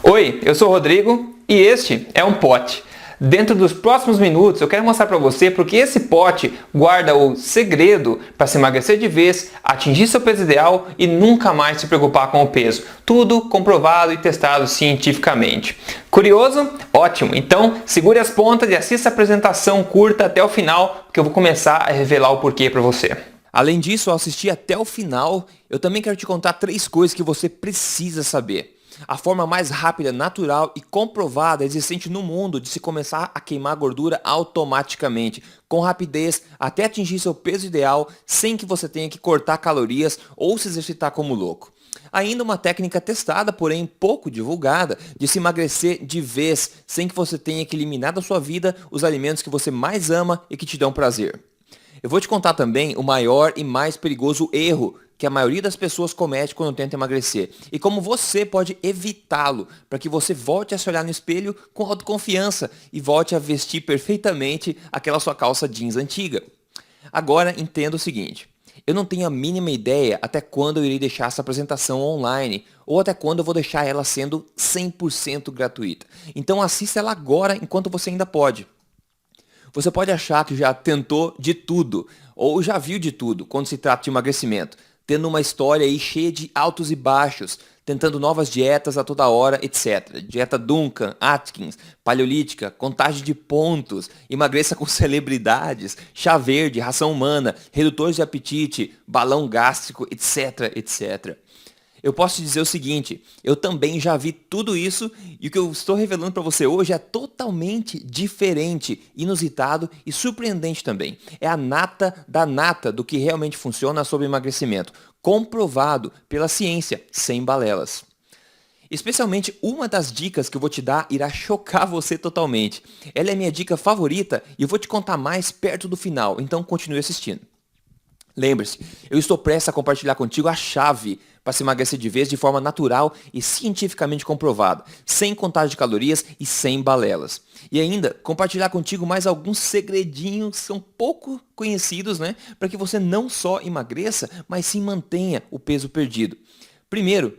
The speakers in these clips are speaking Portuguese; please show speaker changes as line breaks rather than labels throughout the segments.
Oi, eu sou o Rodrigo e este é um pote. Dentro dos próximos minutos eu quero mostrar para você porque esse pote guarda o segredo para se emagrecer de vez, atingir seu peso ideal e nunca mais se preocupar com o peso. Tudo comprovado e testado cientificamente. Curioso? Ótimo! Então segure as pontas e assista a apresentação curta até o final, porque eu vou começar a revelar o porquê para você. Além disso, ao assistir até o final, eu também quero te contar 3 coisas que você precisa saber. A forma mais rápida, natural e comprovada existente no mundo de se começar a queimar gordura automaticamente, com rapidez, até atingir seu peso ideal, sem que você tenha que cortar calorias ou se exercitar como louco. Ainda uma técnica testada, porém pouco divulgada, de se emagrecer de vez, sem que você tenha que eliminar da sua vida os alimentos que você mais ama e que te dão prazer. Eu vou te contar também o maior e mais perigoso erro que a maioria das pessoas comete quando tenta emagrecer e como você pode evitá-lo para que você volte a se olhar no espelho com autoconfiança e volte a vestir perfeitamente aquela sua calça jeans antiga. Agora entenda o seguinte, eu não tenho a mínima ideia até quando eu irei deixar essa apresentação online ou até quando eu vou deixar ela sendo 100% gratuita. Então assista ela agora enquanto você ainda pode. Você pode achar que já tentou de tudo, ou já viu de tudo quando se trata de emagrecimento, tendo uma história aí cheia de altos e baixos, tentando novas dietas a toda hora, etc. Dieta Duncan, Atkins, paleolítica, contagem de pontos, emagreça com celebridades, chá verde, ração humana, redutores de apetite, balão gástrico, etc, etc. Eu posso te dizer o seguinte, eu também já vi tudo isso e o que eu estou revelando para você hoje é totalmente diferente, inusitado e surpreendente também. É a nata da nata do que realmente funciona sobre emagrecimento, comprovado pela ciência, sem balelas. Especialmente uma das dicas que eu vou te dar irá chocar você totalmente. Ela é minha dica favorita e eu vou te contar mais perto do final, então continue assistindo. Lembre-se, eu estou prestes a compartilhar contigo a chave para se emagrecer de vez de forma natural e cientificamente comprovada, sem contagem de calorias e sem balelas. E ainda, compartilhar contigo mais alguns segredinhos que são pouco conhecidos, né? Para que você não só emagreça, mas sim mantenha o peso perdido. Primeiro,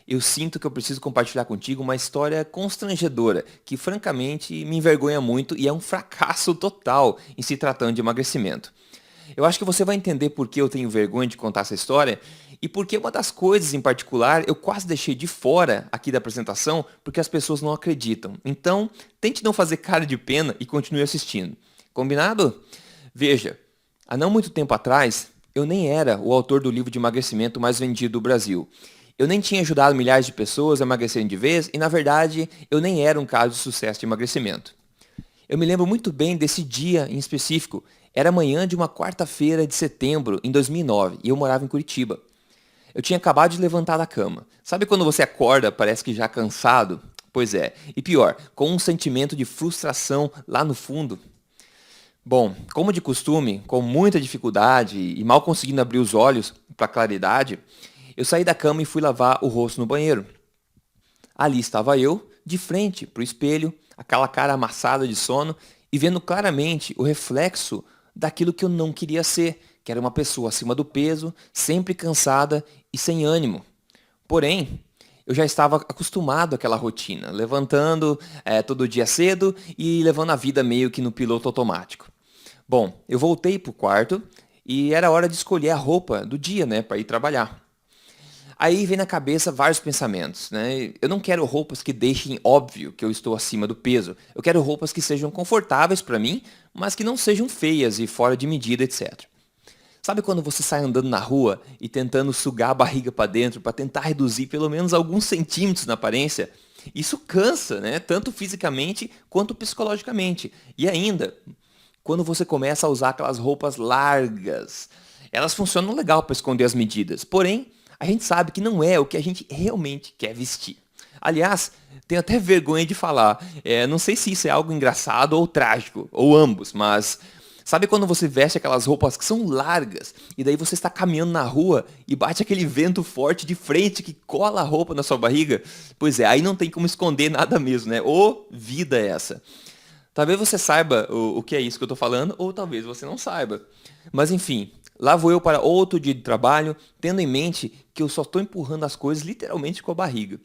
eu sinto que eu preciso compartilhar contigo uma história constrangedora, que francamente me envergonha muito e é um fracasso total em se tratando de emagrecimento. Eu acho que você vai entender por que eu tenho vergonha de contar essa história e porque uma das coisas em particular eu quase deixei de fora aqui da apresentação porque as pessoas não acreditam. Então, tente não fazer cara de pena e continue assistindo. Combinado? Veja, há não muito tempo atrás, eu nem era o autor do livro de emagrecimento mais vendido do Brasil. Eu nem tinha ajudado milhares de pessoas a emagrecerem de vez e, na verdade, eu nem era um caso de sucesso de emagrecimento. Eu me lembro muito bem desse dia em específico. Era manhã de uma quarta-feira de setembro, em 2009, e eu morava em Curitiba. Eu tinha acabado de levantar da cama. Sabe quando você acorda, parece que já cansado? Pois é, e pior, com um sentimento de frustração lá no fundo. Bom, como de costume, com muita dificuldade e mal conseguindo abrir os olhos para a claridade, eu saí da cama e fui lavar o rosto no banheiro. Ali estava eu, de frente para o espelho, aquela cara amassada de sono e vendo claramente o reflexo daquilo que eu não queria ser, que era uma pessoa acima do peso, sempre cansada e sem ânimo. Porém, eu já estava acostumado àquela rotina, levantando todo dia cedo e levando a vida meio que no piloto automático. Bom, eu voltei para o quarto e era hora de escolher a roupa do dia, né, para ir trabalhar. Aí vem na cabeça vários pensamentos, né? Eu não quero roupas que deixem óbvio que eu estou acima do peso. Eu quero roupas que sejam confortáveis para mim, mas que não sejam feias e fora de medida, etc. Sabe quando você sai andando na rua e tentando sugar a barriga para dentro para tentar reduzir pelo menos alguns centímetros na aparência? Isso cansa, né? Tanto fisicamente quanto psicologicamente. E ainda, quando você começa a usar aquelas roupas largas, elas funcionam legal para esconder as medidas, porém a gente sabe que não é o que a gente realmente quer vestir. Aliás, tenho até vergonha de falar. Não sei se isso é algo engraçado ou trágico, ou ambos, mas sabe quando você veste aquelas roupas que são largas e daí você está caminhando na rua e bate aquele vento forte de frente que cola a roupa na sua barriga? Pois é, aí não tem como esconder nada mesmo, né? Ô, vida é essa. Talvez você saiba o que é isso que eu estou falando, ou talvez você não saiba. Mas enfim, lá vou eu para outro dia de trabalho, tendo em mente que eu só estou empurrando as coisas literalmente com a barriga.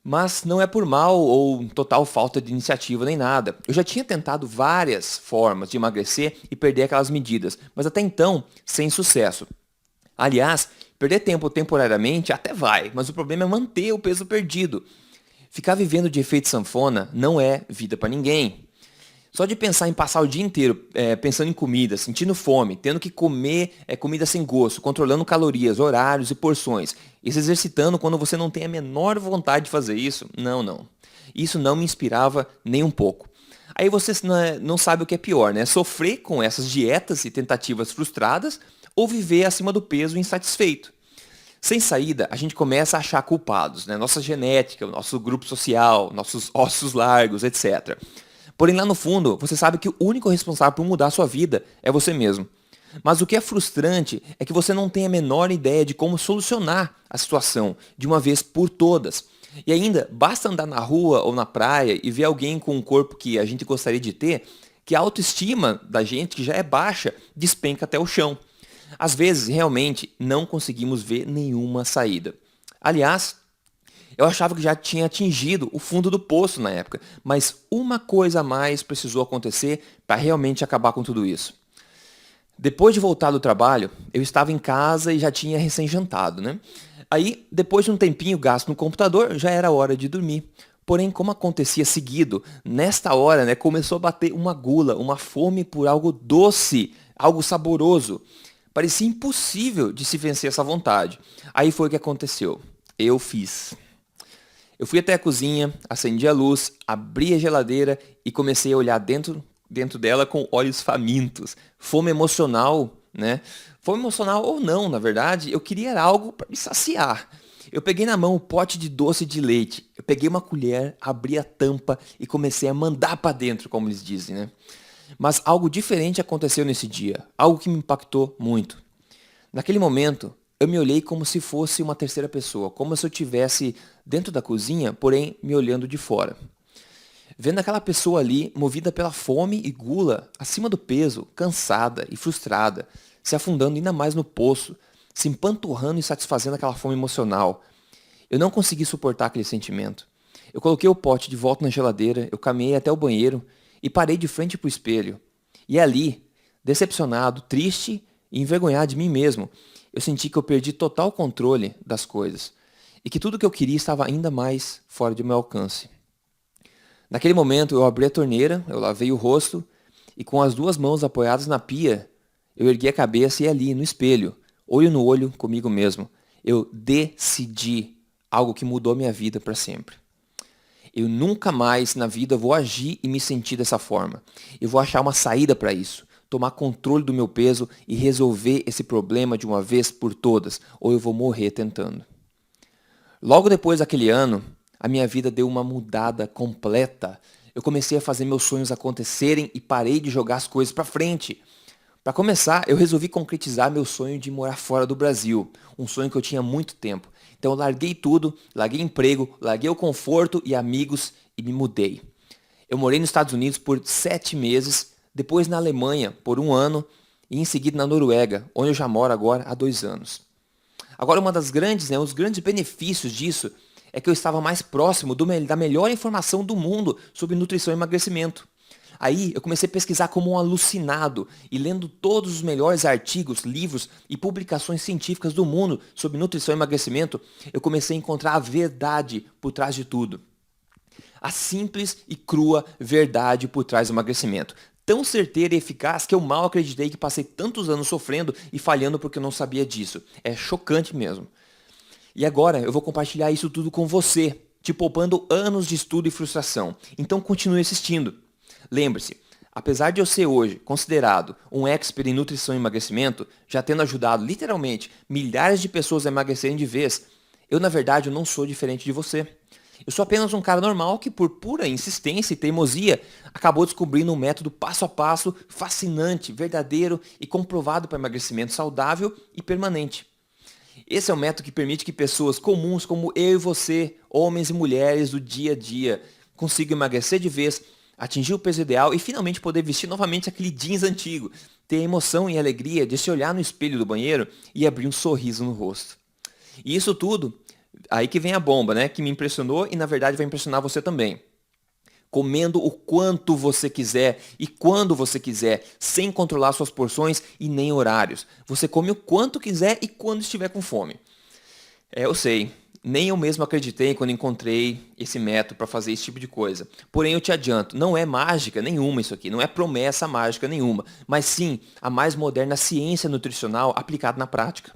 Mas não é por mal ou total falta de iniciativa nem nada. Eu já tinha tentado várias formas de emagrecer e perder aquelas medidas, mas até então sem sucesso. Aliás, perder tempo temporariamente até vai, mas o problema é manter o peso perdido. Ficar vivendo de efeito sanfona não é vida para ninguém. Só de pensar em passar o dia inteiro pensando em comida, sentindo fome, tendo que comer comida sem gosto, controlando calorias, horários e porções, e se exercitando quando você não tem a menor vontade de fazer isso, não. Isso não me inspirava nem um pouco. Aí você não sabe o que é pior, né? Sofrer com essas dietas e tentativas frustradas ou viver acima do peso insatisfeito. Sem saída, a gente começa a achar culpados, né? Nossa genética, nosso grupo social, nossos ossos largos, etc. Porém, lá no fundo, você sabe que o único responsável por mudar a sua vida é você mesmo. Mas o que é frustrante é que você não tem a menor ideia de como solucionar a situação de uma vez por todas. E ainda, basta andar na rua ou na praia e ver alguém com um corpo que a gente gostaria de ter, que a autoestima da gente, que já é baixa, despenca até o chão. Às vezes, realmente, não conseguimos ver nenhuma saída. Aliás, eu achava que já tinha atingido o fundo do poço na época, mas uma coisa a mais precisou acontecer para realmente acabar com tudo isso. Depois de voltar do trabalho, eu estava em casa e já tinha recém-jantado, né? Aí, depois de um tempinho gasto no computador, já era hora de dormir. Porém, como acontecia seguido, nesta hora, né, começou a bater uma gula, uma fome por algo doce, algo saboroso. Parecia impossível de se vencer essa vontade. Aí foi o que aconteceu. Eu fiz. Eu fui até a cozinha, acendi a luz, abri a geladeira e comecei a olhar dentro dela com olhos famintos. Fome emocional, né? Fome emocional ou não, na verdade, eu queria algo para me saciar. Eu peguei na mão o pote de doce de leite. Eu peguei uma colher, abri a tampa e comecei a mandar para dentro, como eles dizem, né? Mas algo diferente aconteceu nesse dia, algo que me impactou muito. Naquele momento, eu me olhei como se fosse uma terceira pessoa, como se eu estivesse dentro da cozinha, porém me olhando de fora. Vendo aquela pessoa ali, movida pela fome e gula, acima do peso, cansada e frustrada, se afundando ainda mais no poço, se empanturrando e satisfazendo aquela fome emocional. Eu não consegui suportar aquele sentimento. Eu coloquei o pote de volta na geladeira, eu caminhei até o banheiro e parei de frente para o espelho. E ali, decepcionado, triste e envergonhado de mim mesmo, eu senti que eu perdi total controle das coisas e que tudo que eu queria estava ainda mais fora de meu alcance. Naquele momento, eu abri a torneira, eu lavei o rosto e com as duas mãos apoiadas na pia, eu ergui a cabeça e ali, no espelho, olho no olho comigo mesmo, eu decidi algo que mudou minha vida para sempre. Eu nunca mais na vida vou agir e me sentir dessa forma. Eu vou achar uma saída para isso, tomar controle do meu peso e resolver esse problema de uma vez por todas, ou eu vou morrer tentando. Logo depois daquele ano, a minha vida deu uma mudada completa. Eu comecei a fazer meus sonhos acontecerem e parei de jogar as coisas para frente. Para começar, eu resolvi concretizar meu sonho de morar fora do Brasil, um sonho que eu tinha há muito tempo. Então eu larguei tudo, larguei emprego, larguei o conforto e amigos e me mudei. Eu morei nos Estados Unidos por 7 meses, depois na Alemanha por 1 ano e em seguida na Noruega, onde eu já moro agora há 2 anos. Agora um dos grandes benefícios disso é que eu estava mais próximo da melhor informação do mundo sobre nutrição e emagrecimento. Aí eu comecei a pesquisar como um alucinado e lendo todos os melhores artigos, livros e publicações científicas do mundo sobre nutrição e emagrecimento, eu comecei a encontrar a verdade por trás de tudo. A simples e crua verdade por trás do emagrecimento. Tão certeira e eficaz que eu mal acreditei que passei tantos anos sofrendo e falhando porque eu não sabia disso. É chocante mesmo. E agora eu vou compartilhar isso tudo com você, te poupando anos de estudo e frustração. Então continue assistindo. Lembre-se, apesar de eu ser hoje considerado um expert em nutrição e emagrecimento, já tendo ajudado literalmente milhares de pessoas a emagrecerem de vez, eu na verdade não sou diferente de você. Eu sou apenas um cara normal que por pura insistência e teimosia acabou descobrindo um método passo a passo, fascinante, verdadeiro e comprovado para emagrecimento saudável e permanente. Esse é o método que permite que pessoas comuns como eu e você, homens e mulheres do dia a dia, consigam emagrecer de vez, atingir o peso ideal e finalmente poder vestir novamente aquele jeans antigo, ter a emoção e a alegria de se olhar no espelho do banheiro e abrir um sorriso no rosto. E isso tudo Aí que vem a bomba, né? Que me impressionou e na verdade vai impressionar você também. Comendo o quanto você quiser e quando você quiser, sem controlar suas porções e nem horários. Você come o quanto quiser e quando estiver com fome. Eu sei, nem eu mesmo acreditei quando encontrei esse método para fazer esse tipo de coisa. Porém, eu te adianto, não é mágica nenhuma isso aqui, não é promessa mágica nenhuma, mas sim a mais moderna ciência nutricional aplicada na prática.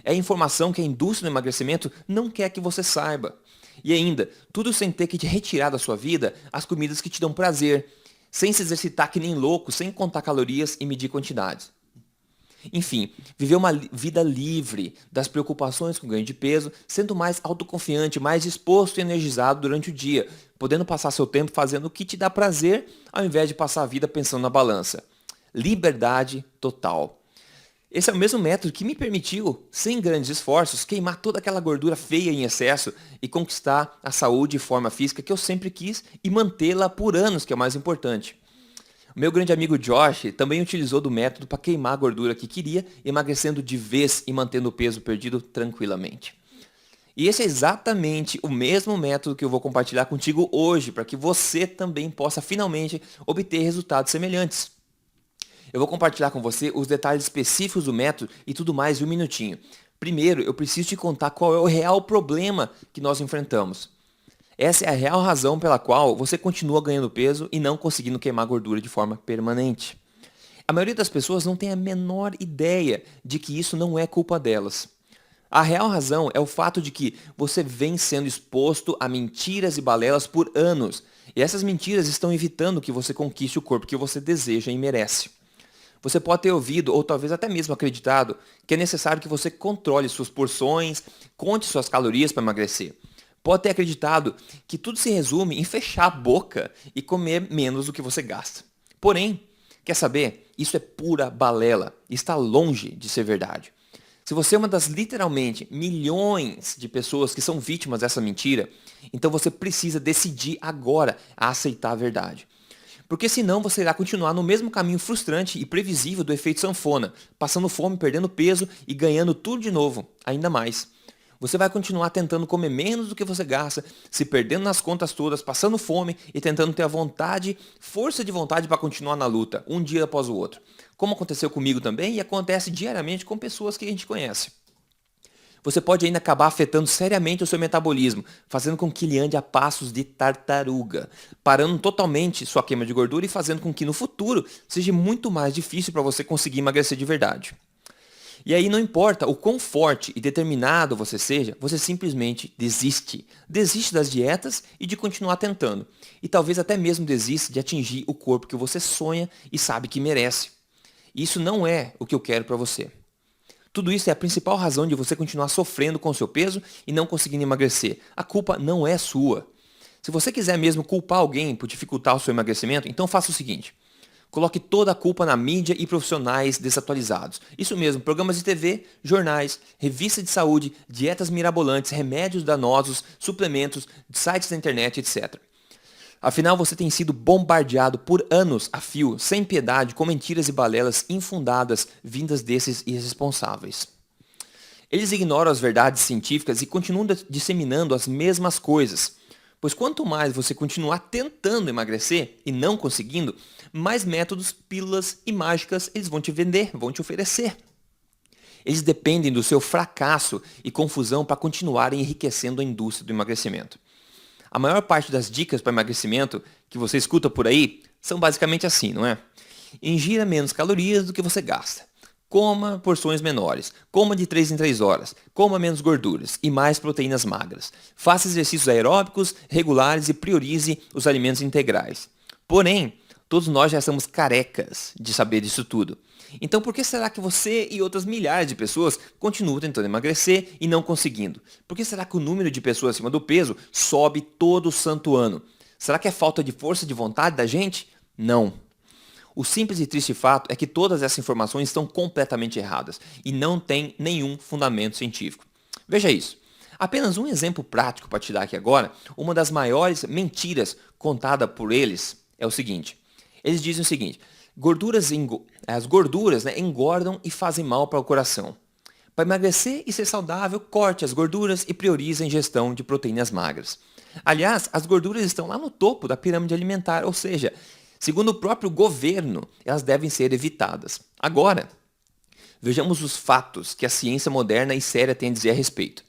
É informação que a indústria do emagrecimento não quer que você saiba. E ainda, tudo sem ter que te retirar da sua vida as comidas que te dão prazer, sem se exercitar que nem louco, sem contar calorias e medir quantidades. Enfim, viver uma vida livre das preocupações com ganho de peso, sendo mais autoconfiante, mais disposto e energizado durante o dia, podendo passar seu tempo fazendo o que te dá prazer, ao invés de passar a vida pensando na balança. Liberdade total. Esse é o mesmo método que me permitiu, sem grandes esforços, queimar toda aquela gordura feia em excesso e conquistar a saúde e forma física que eu sempre quis e mantê-la por anos, que é o mais importante. O meu grande amigo Josh também utilizou do método para queimar a gordura que queria, emagrecendo de vez e mantendo o peso perdido tranquilamente. E esse é exatamente o mesmo método que eu vou compartilhar contigo hoje, para que você também possa finalmente obter resultados semelhantes. Eu vou compartilhar com você os detalhes específicos do método e tudo mais em um minutinho. Primeiro, eu preciso te contar qual é o real problema que nós enfrentamos. Essa é a real razão pela qual você continua ganhando peso e não conseguindo queimar gordura de forma permanente. A maioria das pessoas não tem a menor ideia de que isso não é culpa delas. A real razão é o fato de que você vem sendo exposto a mentiras e balelas por anos. E essas mentiras estão evitando que você conquiste o corpo que você deseja e merece. Você pode ter ouvido, ou talvez até mesmo acreditado, que é necessário que você controle suas porções, conte suas calorias para emagrecer. Pode ter acreditado que tudo se resume em fechar a boca e comer menos do que você gasta. Porém, quer saber? Isso é pura balela e está longe de ser verdade. Se você é uma das literalmente milhões de pessoas que são vítimas dessa mentira, então você precisa decidir agora a aceitar a verdade. Porque senão você irá continuar no mesmo caminho frustrante e previsível do efeito sanfona, passando fome, perdendo peso e ganhando tudo de novo, ainda mais. Você vai continuar tentando comer menos do que você gasta, se perdendo nas contas todas, passando fome e tentando ter a vontade, força de vontade para continuar na luta, um dia após o outro. Como aconteceu comigo também e acontece diariamente com pessoas que a gente conhece. Você pode ainda acabar afetando seriamente o seu metabolismo, fazendo com que ele ande a passos de tartaruga, parando totalmente sua queima de gordura e fazendo com que no futuro seja muito mais difícil para você conseguir emagrecer de verdade. E aí não importa o quão forte e determinado você seja, você simplesmente desiste. Desiste das dietas e de continuar tentando. E talvez até mesmo desista de atingir o corpo que você sonha e sabe que merece. Isso não é o que eu quero para você. Tudo isso é a principal razão de você continuar sofrendo com o seu peso e não conseguindo emagrecer. A culpa não é sua. Se você quiser mesmo culpar alguém por dificultar o seu emagrecimento, então faça o seguinte. Coloque toda a culpa na mídia e profissionais desatualizados. Isso mesmo, programas de TV, jornais, revistas de saúde, dietas mirabolantes, remédios danosos, suplementos, sites da internet, etc. Afinal, você tem sido bombardeado por anos a fio, sem piedade, com mentiras e balelas infundadas vindas desses irresponsáveis. Eles ignoram as verdades científicas e continuam disseminando as mesmas coisas. Pois quanto mais você continuar tentando emagrecer e não conseguindo, mais métodos, pílulas e mágicas eles vão te vender, vão te oferecer. Eles dependem do seu fracasso e confusão para continuarem enriquecendo a indústria do emagrecimento. A maior parte das dicas para emagrecimento que você escuta por aí são basicamente assim, não é? Ingira menos calorias do que você gasta. Coma porções menores. Coma de 3 em 3 horas. Coma menos gorduras e mais proteínas magras. Faça exercícios aeróbicos regulares e priorize os alimentos integrais. Porém, todos nós já estamos carecas de saber disso tudo. Então por que será que você e outras milhares de pessoas continuam tentando emagrecer e não conseguindo? Por que será que o número de pessoas acima do peso sobe todo santo ano? Será que é falta de força de vontade da gente? Não. O simples e triste fato é que todas essas informações estão completamente erradas e não têm nenhum fundamento científico. Veja isso. Apenas um exemplo prático para te dar aqui agora, uma das maiores mentiras contada por eles é o seguinte. Eles dizem o seguinte, as gorduras engordam e fazem mal para o coração. Para emagrecer e ser saudável, corte as gorduras e priorize a ingestão de proteínas magras. Aliás, as gorduras estão lá no topo da pirâmide alimentar, ou seja, segundo o próprio governo, elas devem ser evitadas. Agora, vejamos os fatos que a ciência moderna e séria tem a dizer a respeito.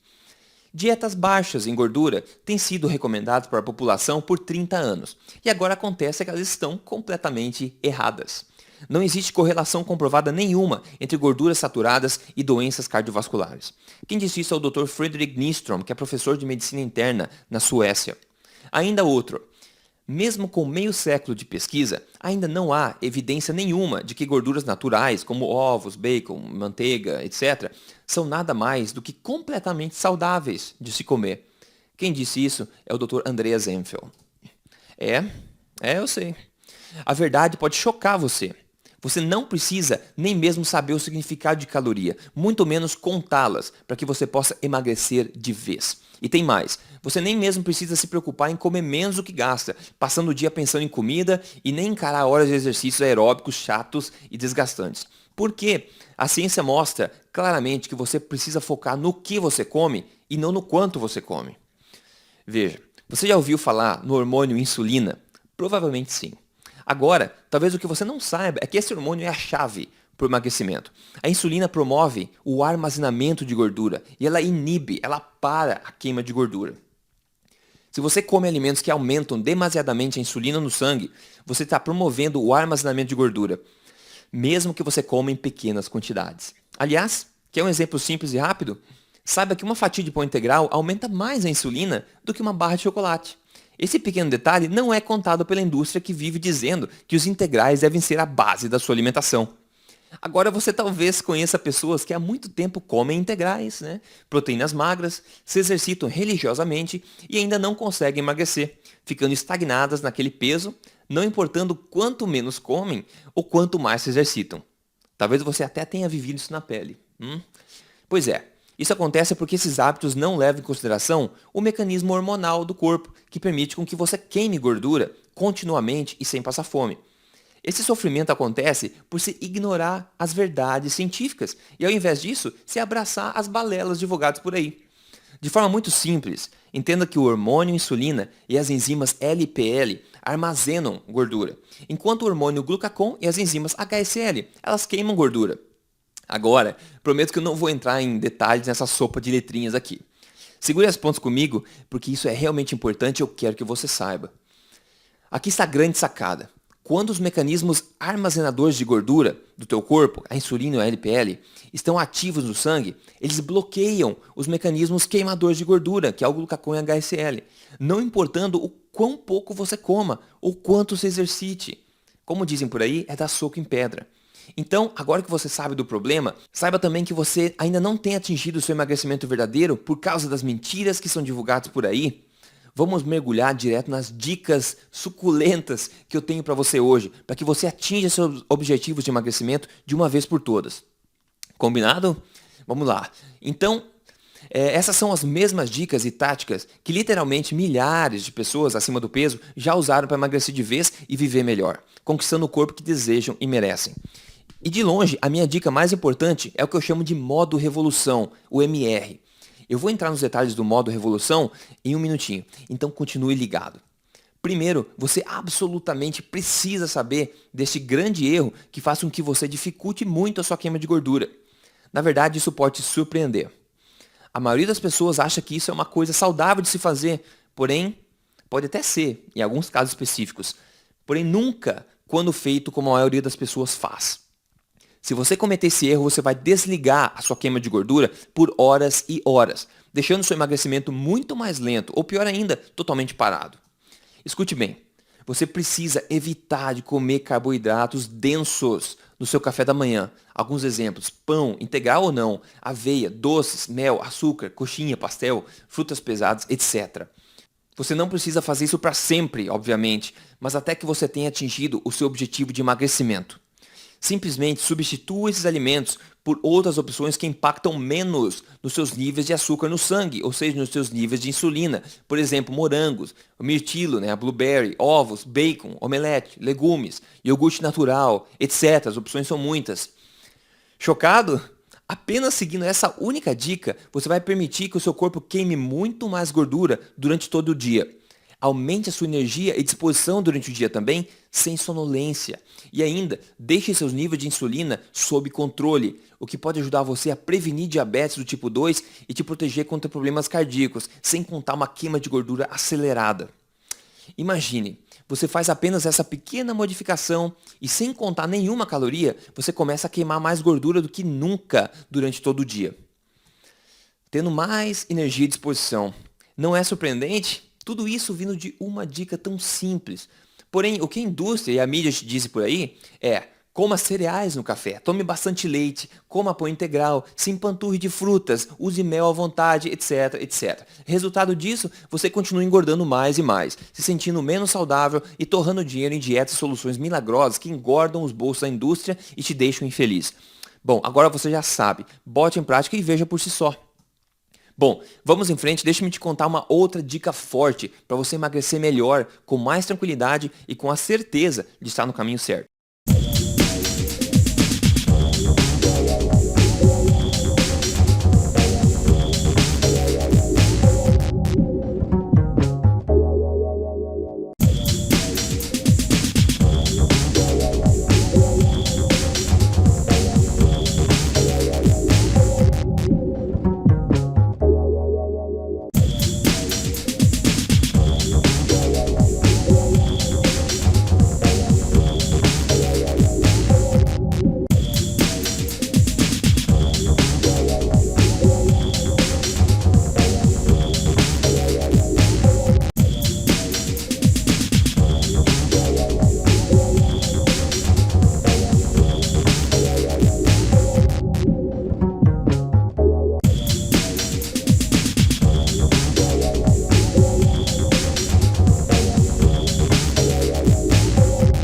Dietas baixas em gordura têm sido recomendadas para a população por 30 anos, e agora acontece que elas estão completamente erradas. Não existe correlação comprovada nenhuma entre gorduras saturadas e doenças cardiovasculares. Quem disse isso é o Dr. Fredrik Nystrom, que é professor de medicina interna na Suécia. Ainda outro. Mesmo com meio século de pesquisa, ainda não há evidência nenhuma de que gorduras naturais, como ovos, bacon, manteiga, etc., são nada mais do que completamente saudáveis de se comer. Quem disse isso é o Dr. Andreas Eenfeldt. Eu sei. A verdade pode chocar você. Você não precisa nem mesmo saber o significado de caloria, muito menos contá-las, para que você possa emagrecer de vez. E tem mais, você nem mesmo precisa se preocupar em comer menos do que gasta, passando o dia pensando em comida e nem encarar horas de exercícios aeróbicos chatos e desgastantes. Porque a ciência mostra claramente que você precisa focar no que você come e não no quanto você come. Veja, você já ouviu falar no hormônio insulina? Provavelmente sim. Agora, talvez o que você não saiba é que esse hormônio é a chave para o emagrecimento. A insulina promove o armazenamento de gordura e ela para a queima de gordura. Se você come alimentos que aumentam demasiadamente a insulina no sangue, você está promovendo o armazenamento de gordura, mesmo que você coma em pequenas quantidades. Aliás, quer um exemplo simples e rápido? Saiba que uma fatia de pão integral aumenta mais a insulina do que uma barra de chocolate. Esse pequeno detalhe não é contado pela indústria que vive dizendo que os integrais devem ser a base da sua alimentação. Agora você talvez conheça pessoas que há muito tempo comem integrais, proteínas magras, se exercitam religiosamente e ainda não conseguem emagrecer, ficando estagnadas naquele peso, não importando quanto menos comem ou quanto mais se exercitam. Talvez você até tenha vivido isso na pele. Pois é. Isso acontece porque esses hábitos não levam em consideração o mecanismo hormonal do corpo, que permite com que você queime gordura continuamente e sem passar fome. Esse sofrimento acontece por se ignorar as verdades científicas e, ao invés disso, se abraçar as balelas divulgadas por aí. De forma muito simples, entenda que o hormônio insulina e as enzimas LPL armazenam gordura, enquanto o hormônio glucagon e as enzimas HSL, elas queimam gordura. Agora, prometo que eu não vou entrar em detalhes nessa sopa de letrinhas aqui. Segure as pontas comigo, porque isso é realmente importante e eu quero que você saiba. Aqui está a grande sacada. Quando os mecanismos armazenadores de gordura do teu corpo, a insulina e o LPL, estão ativos no sangue, eles bloqueiam os mecanismos queimadores de gordura, que é o glucagon e o HSL, não importando o quão pouco você coma ou quanto se exercite. Como dizem por aí, é dar soco em pedra. Então, agora que você sabe do problema, saiba também que você ainda não tem atingido o seu emagrecimento verdadeiro por causa das mentiras que são divulgadas por aí. Vamos mergulhar direto nas dicas suculentas que eu tenho para você hoje, para que você atinja seus objetivos de emagrecimento de uma vez por todas. Combinado? Vamos lá. Então, essas são as mesmas dicas e táticas que literalmente milhares de pessoas acima do peso já usaram para emagrecer de vez e viver melhor, conquistando o corpo que desejam e merecem. E de longe, a minha dica mais importante é o que eu chamo de modo revolução, o MR. Eu vou entrar nos detalhes do modo revolução em um minutinho, então continue ligado. Primeiro, você absolutamente precisa saber deste grande erro que faz com que você dificulte muito a sua queima de gordura. Na verdade, isso pode te surpreender. A maioria das pessoas acha que isso é uma coisa saudável de se fazer, porém, pode até ser, em alguns casos específicos, porém nunca quando feito como a maioria das pessoas faz. Se você cometer esse erro, você vai desligar a sua queima de gordura por horas e horas, deixando seu emagrecimento muito mais lento, ou pior ainda, totalmente parado. Escute bem, você precisa evitar de comer carboidratos densos no seu café da manhã. Alguns exemplos: pão, integral ou não, aveia, doces, mel, açúcar, coxinha, pastel, frutas pesadas, etc. Você não precisa fazer isso para sempre, obviamente, mas até que você tenha atingido o seu objetivo de emagrecimento. Simplesmente substitua esses alimentos por outras opções que impactam menos nos seus níveis de açúcar no sangue, ou seja, nos seus níveis de insulina. Por exemplo, morangos, mirtilo, a blueberry, ovos, bacon, omelete, legumes, iogurte natural, etc. As opções são muitas. Chocado? Apenas seguindo essa única dica, você vai permitir que o seu corpo queime muito mais gordura durante todo o dia. Aumente a sua energia e disposição durante o dia também, sem sonolência. E ainda, deixe seus níveis de insulina sob controle, o que pode ajudar você a prevenir diabetes do tipo 2 e te proteger contra problemas cardíacos, sem contar uma queima de gordura acelerada. Imagine, você faz apenas essa pequena modificação e sem contar nenhuma caloria, você começa a queimar mais gordura do que nunca durante todo o dia. Tendo mais energia e disposição. Não é surpreendente? Tudo isso vindo de uma dica tão simples. Porém, o que a indústria e a mídia te dizem por aí é: coma cereais no café, tome bastante leite, coma pão integral, se empanturre de frutas, use mel à vontade, etc, etc. Resultado disso, você continua engordando mais e mais, se sentindo menos saudável e torrando dinheiro em dietas e soluções milagrosas que engordam os bolsos da indústria e te deixam infeliz. Bom, agora você já sabe, bote em prática e veja por si só. Bom, vamos em frente, deixa-me te contar uma outra dica forte para você emagrecer melhor, com mais tranquilidade e com a certeza de estar no caminho certo.